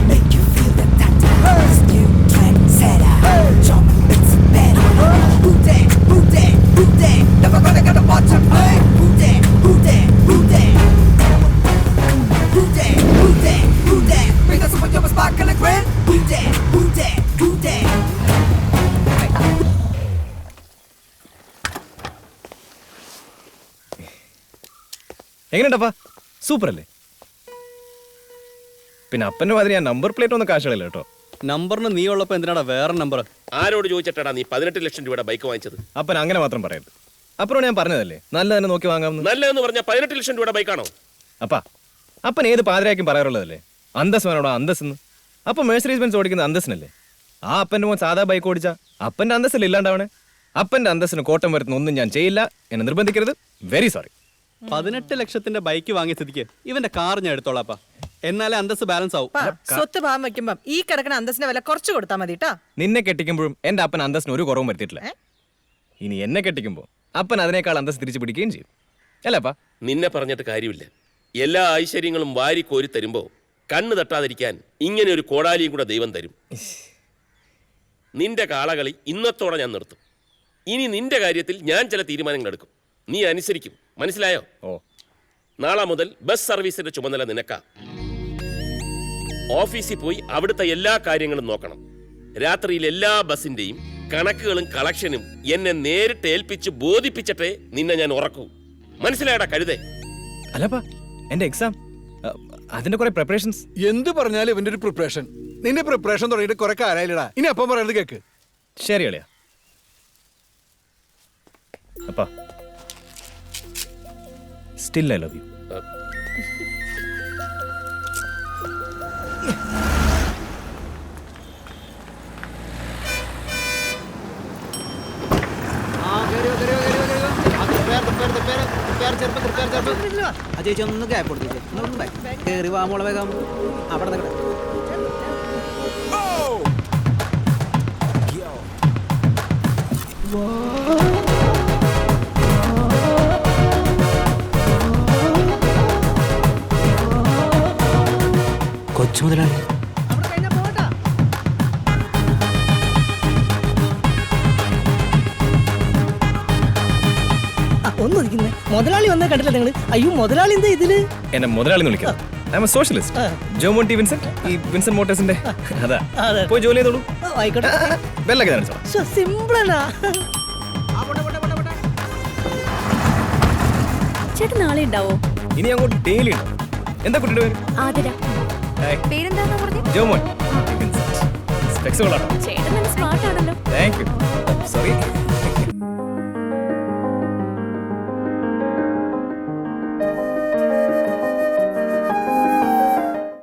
Make you feel the tata. New trendsetter. Jump, it's better. Who that? Who that? Who that? Never gonna get a watch and play. Who that? Who that? Who that? Who that? Who that? Who that? Bring us with your sparkle and grin. Who that? Who that? Who that? എങ്ങനെയുണ്ടപ്പാ? Super അല്ലേ? പിന്നെ അപ്പന്റെ മാതിരി ഞാൻ number plate ഒന്നും കാശുകളില്ല കേട്ടോ. നമ്പറിന് നീ ഉള്ളപ്പോ എന്തിനാടാ വേറെ നമ്പർ? ആരോട് ചോദിച്ചിട്ടാ നീ 18 ലക്ഷം രൂപയുടെ ബൈക്ക് വാങ്ങിച്ചത്? അപ്പൻ അങ്ങനെ മാത്രം പറയരുത്. അപ്പനോട് ഞാൻ പറഞ്ഞതല്ലേ നല്ല തന്നെ നോക്കി വാങ്ങാമെന്ന്. നല്ലതെന്ന് പറഞ്ഞാൽ 18 ലക്ഷം രൂപയുടെ ബൈക്കാണോ? അപ്പാ അപ്പൻ ഏത് പാതിരാക്കും പറയാറുള്ളതല്ലേ അന്തസ് വേണോടാ അന്തസ്ന്ന്. അപ്പൊ മേഴ്സറീസ് ബെൻസ് ഓടിക്കുന്ന അന്തസ്സിനല്ലേ. ആ അപ്പന്റെ മോൻ സാധാ ബൈക്ക് ഓടിച്ചാ അപ്പന്റെ അന്തസ്സല്ലേ ഇല്ലാണ്ടാവണേ. അപ്പന്റെ അന്തസ്സിന് കോട്ടം വരുത്തുന്ന ഒന്നും ഞാൻ ചെയ്യില്ല. എന്നെ നിർബന്ധിക്കരുത്. Very sorry. 18 ലക്ഷത്തിന്റെ ബൈക്ക് വാങ്ങിയ സ്ഥിതിക്ക് ഇവന്റെ കാർ ഞാൻ എടുത്തോളാപ്പാ. എന്നാലേ അന്തസ് ബാലൻസ് ആവും. സ്വത്ത് ഭാഗം വെക്കുമ്പോ ഈ കിടക്കുന്ന അന്തസ്സിന്റെ വില കുറച്ച് കൊടുത്താൽ മതി ട്ടാ. നിന്നെ കെട്ടിക്കുമ്പോഴും എന്റെ അപ്പൻ അന്തസ്സിന് ഒരു കുറവും വരുത്തിയിട്ടില്ല. ഇനി എന്നെ കെട്ടിക്കുമ്പോ അപ്പൻ അതിനേക്കാൾ അന്തസ് തിരിച്ചു പിടിക്കുകയും ചെയ്യും അല്ലപ്പാ. നിന്നെ പറഞ്ഞിട്ട് കാര്യമില്ല. എല്ലാ ഐശ്വര്യങ്ങളും വാരി കോരി തരുമ്പോ കണ്ണ് തട്ടാതിരിക്കാൻ ഇങ്ങനെ ഒരു കോടാലിയും കൂടെ ദൈവം തരും. നിന്റെ കാളകളി ഇന്നത്തോടെ ഞാൻ നിർത്തും. ഇനി നിന്റെ കാര്യത്തിൽ ഞാൻ ചില തീരുമാനങ്ങൾ എടുക്കും. നീ അനുസരിക്കും. മനസ്സിലായോ? ഓ, നാളെ മുതൽ ബസ് സർവീസിന്റെ ചുമതല നിനക്കാ. ഓഫീസിൽ പോയി അവിടുത്തെ എല്ലാ കാര്യങ്ങളും നോക്കണം. രാത്രിയിൽ എല്ലാ ബസിന്റെയും കണക്കുകളും കളക്ഷനും എന്നെ നേരിട്ട് ഏൽപ്പിച്ച് ബോധിപ്പിച്ചിട്ടേ നിന്നെ ഞാൻ ഉറക്കൂ. മനസ്സിലായടാ കഴുതേ? അല്ലപ്പാ എന്റെ എക്സാം അതിന്റെ കുറെ പ്രിപ്പറേഷൻസ്. എന്ത് പറഞ്ഞാലും ഇവന്റെ ഒരു പ്രിപ്പറേഷൻ. നിന്റെ പ്രിപ്പറേഷൻ തുടങ്ങിയിട്ട് കുറെ കാലായില്ലടാ. ഇനി അപ്പം പറയുന്നത് കേക്ക്. ശരി അളിയാ. അപ്പാ സ്റ്റിൽ ഐ ലവ് യു. ചേച്ചി ഒന്ന് ഗ്യാപ്പ് കൊടുത്തു. കയറി വാ മോളെ വേഗം. അവിടെ നിൽക്കട്ടെ. കൊച്ചു മുതലാളി ഒന്നിരിക്കുന്നേ മുതലാളി വന്നേ കണ്ടില്ല നിങ്ങള്? അയ്യോ മുതലാളി എന്താ ഇതില്? എന്നെ മുതലാളി എന്ന് വിളിക്കാം. I M A socialist. Jomon T Vincent, ഈ വിൻസെന്റ് മോട്ടേഴ്സിന്റെ. അതാ പോയി ജോലി ചെയ്തോളൂ. ആയിക്കോട്ടെ. ബെല്ലൊക്കെ കാണിച്ചോ. സിമ്പിളാ. ചേട്ടൻ നാളെ ഉണ്ടാവോ? ഇനി അങ്ങോട്ട് ഡെയിലി ഉണ്ടാവും. എന്താ കുട്ടിയുടെ പേര്? ആതിര. പേരെന്താന്ന് പറഞ്ഞു? Jomon T Vincent. സ്പെക്സ് കൊള്ളാട്ടോ. ചേട്ടൻ നല്ല സ്മാർട്ട് ആണല്ലോ. Thank you. സോറി.